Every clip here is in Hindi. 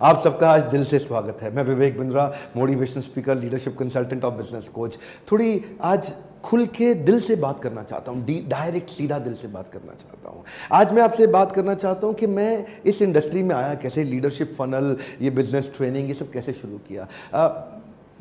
आप सबका आज दिल से स्वागत है। मैं Vivek Bindra, motivational speaker, leadership consultant और बिजनेस कोच। थोड़ी आज खुल के दिल से बात करना चाहता हूँ, डायरेक्ट सीधा दिल से बात करना चाहता हूँ। आज मैं आपसे बात करना चाहता हूँ कि मैं इस इंडस्ट्री में आया कैसे, लीडरशिप फनल, ये बिजनेस ट्रेनिंग, ये सब कैसे शुरू किया।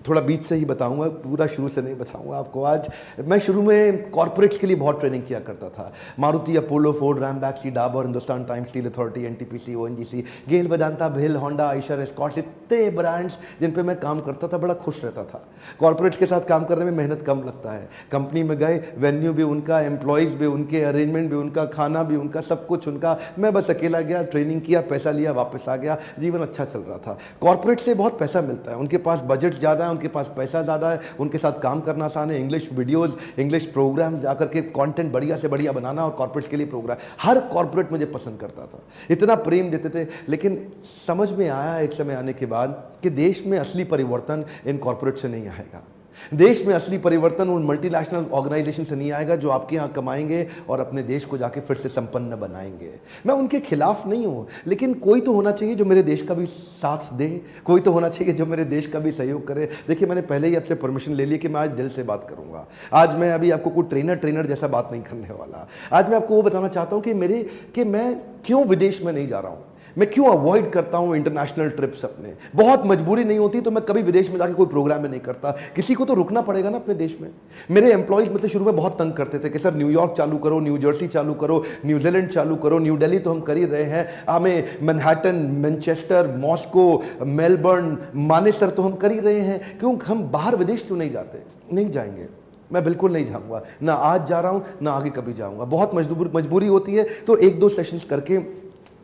थोड़ा बीच से ही बताऊंगा, पूरा शुरू से नहीं बताऊंगा आपको। आज मैं शुरू में कॉर्पोरेट्स के लिए बहुत ट्रेनिंग किया करता था। Maruti, Apollo, Ford, Ranbaxy, Dabur, Hindustan Times, Steel Authority, NTPC, ONGC, GAIL, Vedanta, भेल, होंडा, आइशर, एस्कॉट, इतने ब्रांड्स जिन पे मैं काम करता था, बड़ा खुश रहता था। कॉर्पोरेट के साथ काम करने में मेहनत कम लगता है। कंपनी में गए, वेन्यू भी उनका, एम्प्लॉयज़ भी उनके, अरेंजमेंट भी उनका, खाना भी उनका, सब कुछ उनका। मैं बस अकेला गया, ट्रेनिंग किया, पैसा लिया, वापस आ गया, जीवन अच्छा चल रहा था। कॉर्पोरेट से बहुत पैसा मिलता है, उनके पास बजट ज़्यादा है, उनके पास पैसा ज़्यादा है, उनके साथ काम करना आसान है। इंग्लिश वीडियोज़, इंग्लिश प्रोग्राम जाकर के कंटेंट बढ़िया से बढ़िया बनाना, और कॉर्पोरेट के लिए प्रोग्राम, हर कॉर्पोरेट मुझे पसंद करता था, इतना प्रेम देते थे। लेकिन समझ में आया एक समय आने के बाद कि देश में असली परिवर्तन इन कॉर्पोरेट से नहीं आएगा। देश में असली परिवर्तन उन मल्टीनेशनल ऑर्गेनाइजेशन से नहीं आएगा जो आपके यहाँ कमाएंगे और अपने देश को जाके फिर से संपन्न बनाएंगे। मैं उनके खिलाफ नहीं हूँ, लेकिन कोई तो होना चाहिए जो मेरे देश का भी साथ दे, कोई तो होना चाहिए जो मेरे देश का भी सहयोग करे। देखिए, मैंने पहले ही आपसे परमिशन ले ली कि मैं आज दिल से बात करूँगा। आज मैं अभी आपको कोई ट्रेनर जैसा बात नहीं करने वाला। आज मैं आपको वो बताना चाहता हूँ कि मैं क्यों विदेश में नहीं जा रहा हूँ, मैं क्यों अवॉइड करता हूं इंटरनेशनल ट्रिप्स अपने। बहुत मजबूरी नहीं होती तो मैं कभी विदेश में जाके कोई प्रोग्राम में नहीं करता। किसी को तो रुकना पड़ेगा ना अपने देश में। मेरे एम्प्लॉइज मतलब शुरू में बहुत तंग करते थे कि सर न्यूयॉर्क चालू करो, न्यू जर्सी चालू करो, न्यूजीलैंड चालू करो, न्यू दिल्ली तो हम कर ही रहे हैं, हमें Manhattan, Manchester, Moscow, Melbourne, Manesar तो हम कर ही रहे हैं, क्यों हम बाहर विदेश क्यों नहीं जाते। नहीं जाएंगे, मैं बिल्कुल नहीं जाऊंगा, ना आज जा रहा हूं, ना आगे कभी जाऊंगा। बहुत मजबूरी होती है तो एक दो सेशंस करके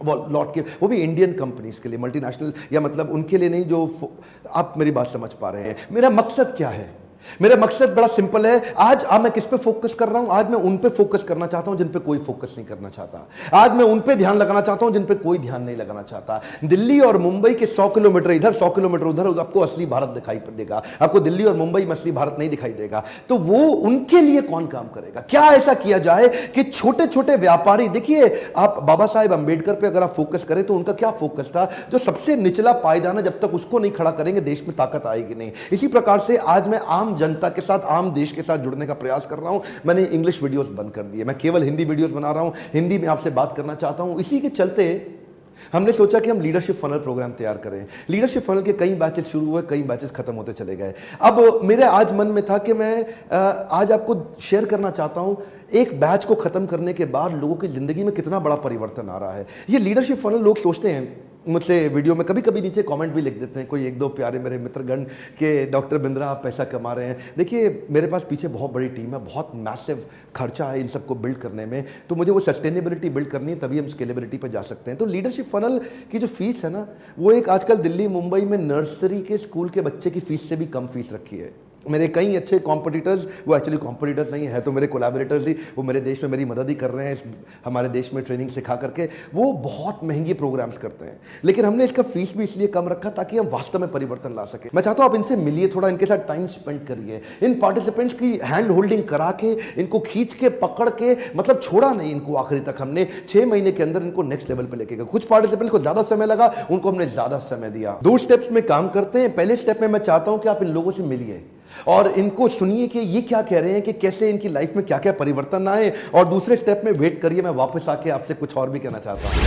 वो लौट के, वो भी इंडियन कंपनीज के लिए, मल्टीनेशनल, या मतलब उनके लिए नहीं जो आप मेरी बात समझ पा रहे हैं। मेरा मकसद क्या है? मेरा मकसद बड़ा सिंपल है। आज मैं किस पे फोकस कर रहा हूं? आज मैं उन पे फोकस करना चाहता हूं जिन पे कोई फोकस नहीं करना चाहता। आज मैं उन पे ध्यान लगाना चाहता हूं जिन पे कोई ध्यान नहीं लगाना चाहता। दिल्ली और मुंबई के 100 किलोमीटर इधर, 100 किलोमीटर उधर आपको असली भारत दिखाई देगा। आपको दिल्ली और मुंबई में असली भारत नहीं दिखाई देगा। तो वो उनके लिए कौन काम करेगा? क्या ऐसा किया जाए कि छोटे छोटे व्यापारी, देखिए आप बाबा साहेब अंबेडकर पे अगर आप फोकस करें तो उनका क्या फोकस था, जो सबसे निचला पायदान, जब तक उसको नहीं खड़ा करेंगे देश में ताकत आएगी नहीं। इसी प्रकार से आज मैं आम जनता के साथ, आम देश के साथ जुड़ने का प्रयास कर रहा हूं। मैंने इंग्लिश वीडियोस बंद कर दिए, मैं केवल हिंदी वीडियोस बना रहा हूं, हिंदी में आपसे बात करना चाहता हूं। इसी के चलते हमने सोचा कि हम लीडरशिप फनल प्रोग्राम तैयार करें। लीडरशिप फनल के कई बैचेस शुरू हुए, कई बैचेस खत्म होते चले गए। अब मेरे आज मन में था कि मैं आज आपको शेयर करना चाहता हूं एक बैच को खत्म करने के बाद लोगों की जिंदगी में कितना बड़ा परिवर्तन आ रहा है। ये लीडरशिप फनल लोग सोचते हैं, मुझसे वीडियो में कभी कभी नीचे कमेंट भी लिख देते हैं कोई एक दो प्यारे मेरे मित्रगण के, डॉक्टर बिंद्रा आप पैसा कमा रहे हैं। देखिए, मेरे पास पीछे बहुत बड़ी टीम है, बहुत मैसिव खर्चा है इन सबको बिल्ड करने में, तो मुझे वो सस्टेनेबिलिटी बिल्ड करनी है, तभी हम स्केलेबिलिटी पर जा सकते हैं। तो लीडरशिप फनल की जो फीस है ना, वो एक आजकल दिल्ली मुंबई में नर्सरी के स्कूल के बच्चे की फीस से भी कम फीस रखी है। मेरे कई अच्छे कॉम्पिटिटर्स, वो एक्चुअली कॉम्पिटिटर्स नहीं है तो मेरे कोलैबोरेटर्स ही, वो मेरे देश में मेरी मदद ही कर रहे हैं, हमारे देश में ट्रेनिंग सिखा करके। वो बहुत महंगी प्रोग्राम्स करते हैं, लेकिन हमने इसका फीस भी इसलिए कम रखा ताकि हम वास्तव में परिवर्तन ला सके। मैं चाहता हूं आप इनसे मिलिए, थोड़ा इनके साथ टाइम स्पेंड करिए, इन पार्टिसिपेंट्स की हैंड होल्डिंग करा के, इनको खींच के पकड़ के, मतलब छोड़ा नहीं इनको आखिरी तक। हमने 6 महीने के अंदर इनको नेक्स्ट लेवल पे लेके गए। कुछ पार्टिसिपेंट्स को ज्यादा समय लगा, उनको हमने ज्यादा समय दिया। 2 स्टेप्स में काम करते हैं। पहले स्टेप में मैं चाहता हूं कि आप इन लोगों से मिलिए और इनको सुनिए कि ये क्या कह रहे हैं, कि कैसे इनकी लाइफ में क्या क्या परिवर्तन आए, और दूसरे स्टेप में वेट करिए, मैं वापस आके आपसे कुछ और भी कहना चाहता हूं।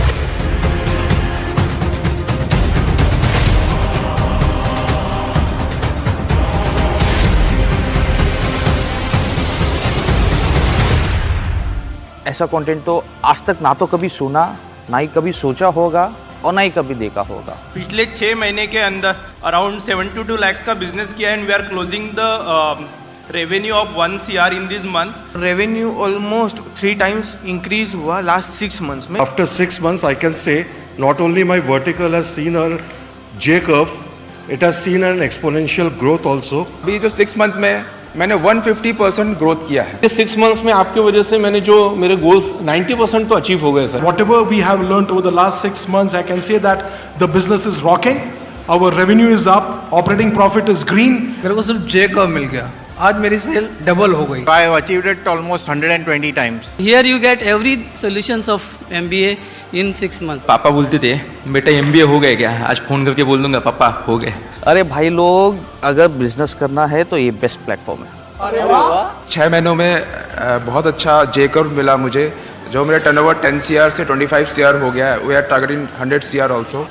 ऐसा कंटेंट तो आज तक ना तो कभी सुना, ना ही कभी सोचा होगा और ना ही कभी देखा होगा। पिछले 6 महीने के अंदर अराउंड 72 lakhs का बिजनेस किया and we are closing the revenue of 1 CR in this month. Revenue almost 3 times increase हुआ लास्ट 6 months में। After 6 months, I can say not only my vertical has seen a J curve, it has seen an exponential growth also. अभी जो 6 month में मैंने 150% ग्रोथ किया है। 6 months में आपके वजह से मैंने जो मेरे गोल्स 90% तो अचीव हो गए sir. Whatever we have learned over the last 6 months, I can say that the business is rocking. Our revenue is up, operating profit is green. मेरे को सिर्फ J कर्व मिल गया, आज मेरी सेल डबल हो गई। I have achieved it almost 120 times. Here you get every solutions of MBA in 6 months. पापा बोलते थे बेटा MBA हो गए क्या, आज फोन करके बोल दूंगा पापा हो गए। अरे भाई लोग, अगर बिजनेस करना है तो ये बेस्ट प्लेटफॉर्म है। 6 महीनों में बहुत अच्छा जे कर्व मिला मुझे, जो मेरा टर्नओवर 10 CR से 25 CR हो गया है। We are targeting 100 CR also.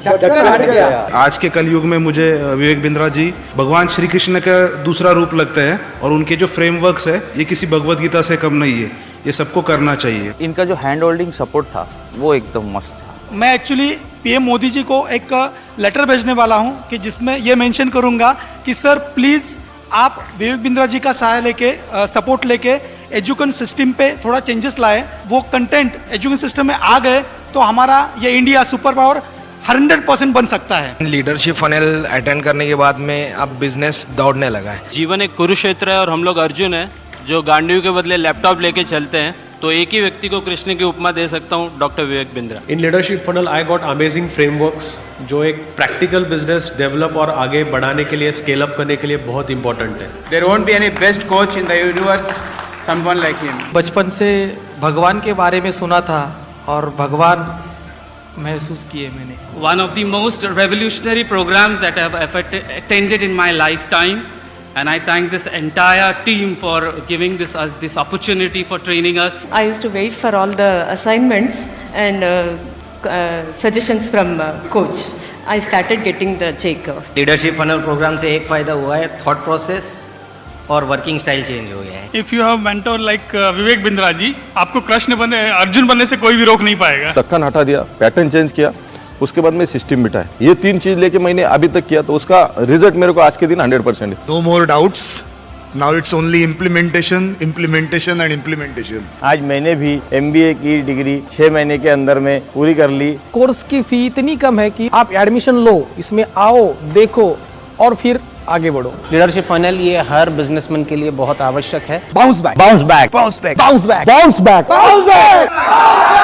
आज के कलयुग में मुझे विवेक बिंद्रा जी भगवान श्री कृष्ण का दूसरा रूप लगते हैं, और उनके जो फ्रेमवर्क्स है ये किसी भगवत गीता से कम नहीं है, ये सबको करना चाहिए। इनका जो हैंड होल्डिंग सपोर्ट था वो एकदम मस्त था। मैं एक्चुअली पीएम मोदी जी को एक लेटर भेजने वाला हूं कि जिसमें ये मेंशन करूंगा कि सर प्लीज़ आप विवेक बिंद्रा जी का सहाय लेके सपोर्ट लेके एजुकेशन सिस्टम पे थोड़ा चेंजेस लाए। वो कंटेंट एजुकेशन सिस्टम में आ गए तो हमारा ये इंडिया सुपर पावर 100% बन सकता है। लीडरशिप फनल अटेंड करने के बाद में अब बिजनेस दौड़ने लगा है। जीवन एक कुरुक्षेत्र है और हम लोग अर्जुन है जो गांडीव के बदले लैपटॉप लेके चलते हैं। तो एक ही व्यक्ति को कृष्ण की उपमा दे सकता हूँ, doctor Vivek Bindra. In leadership funnel, I got amazing frameworks जो एक प्रैक्टिकल बिजनेस डेवलप और आगे बढ़ाने के लिए, स्केल अप करने के लिए बहुत इंपॉर्टेंट है। There won't be any best coach in the universe, someone like him. बचपन से भगवान के बारे में सुना था और भगवान महसूस किए मैंने। One of the most revolutionary programs that I have attended in my lifetime, and I thank this entire team for giving us this opportunity for training us. I used to wait for all the assignments and suggestions from coach. I started getting the J curve. Leadership funnel programme से एक फायदा हुआ है, थॉट प्रोसेस और वर्किंग स्टाइल चेंज हो गया है। If you have mentor like Vivek Bindra ji, आपको कृष्ण बने, अर्जुन बनने से कोई भी रोक नहीं पाएगा। ढक्कन हटा दिया, पैटर्न चेंज किया, उसके बाद में सिस्टम बिठाया। ये 3 चीज लेके मैंने अभी तक किया, तो उसका रिजल्ट मेरे को आज के दिन 100% है। No more doubts. Now it's only implementation, implementation and implementation. आज मैंने भी MBA की डिग्री 6 महीने के अंदर में पूरी कर ली। कोर्स की फी इतनी कम है कि आप एडमिशन लो, इसमें आओ, देखो और फिर आगे बढ़ो। लीडरशिप फनल ये हर बिजनेसमैन के लिए बहुत आवश्यक है। Bounce back, bounce back, bounce back, bounce back, bounce back, bounce back.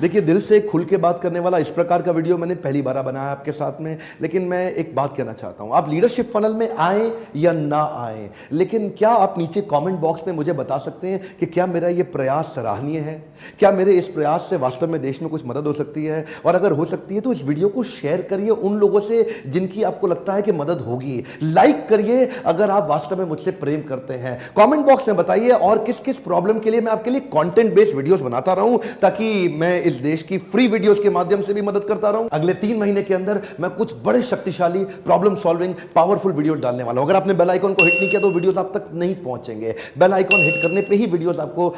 देखिए, दिल से खुल के बात करने वाला इस प्रकार का वीडियो मैंने पहली बार बनाया आपके साथ में। लेकिन मैं एक बात कहना चाहता हूं, आप लीडरशिप फनल में आए या ना आए, लेकिन क्या आप नीचे कमेंट बॉक्स में मुझे बता सकते हैं कि क्या मेरा ये प्रयास सराहनीय है? क्या मेरे इस प्रयास से वास्तव में देश में कुछ मदद हो सकती है? और अगर हो सकती है तो इस वीडियो को शेयर करिए उन लोगों से जिनकी आपको लगता है कि मदद होगी। लाइक करिए अगर आप वास्तव में मुझसे प्रेम करते हैं। कमेंट बॉक्स में बताइए और किस किस प्रॉब्लम के लिए मैं आपके लिए कंटेंट बेस्ड वीडियोस बनाता रहूं, ताकि मैं इस देश की फ्री वीडियोस के माध्यम से भी मदद करता रहूं। अगले 3 महीने के अंदर मैं कुछ बड़े शक्तिशाली प्रॉब्लम सॉल्विंग पावरफुल वीडियो डालने वाला हूं। अगर आपने बेल आइकन को हिट नहीं किया तो वीडियोस आप तक नहीं पहुंचेंगे। बेल आइकन हिट करने पे ही वीडियोस आपको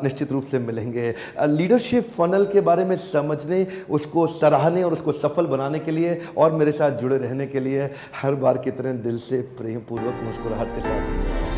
निश्चित रूप से मिलेंगे। लीडरशिप फनल के बारे में समझने, उसको सराहने और उसको सफल बनाने के लिए और मेरे साथ जुड़े रहने के लिए हर बार की तरह दिल से प्रेम पूर्वक मुस्कुराहट के साथ